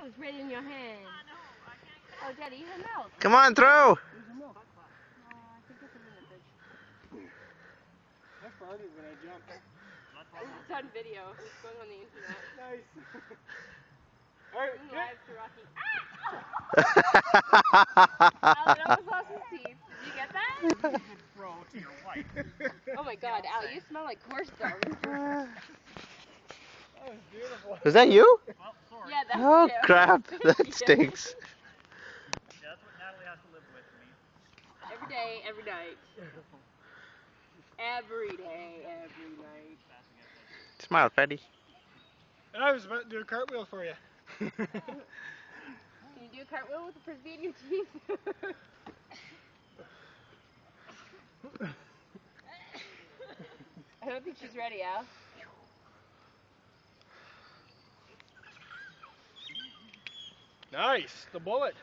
It's right in your hand. Oh, Daddy, use your milk. Come on, throw. I think it's in the fridge. I farted when I jumped. It's on video. It's going on the internet. Nice. Alright, live to Rocky. Al, it almost lost his teeth. Did you get that? throw to your wife. Oh my God, Al, you smell like horse dung. That was beautiful. Was that you? Well, sorry. Yeah, that's Oh him. crap, that stinks. Yeah, that's what Natalie has to live with me. Every day, every night. Every day, every night. Smile, Freddy. And I was about to do a cartwheel for you. Can you do a cartwheel with a frisbee in your teeth? I don't think she's ready, Al. Nice, the bullet.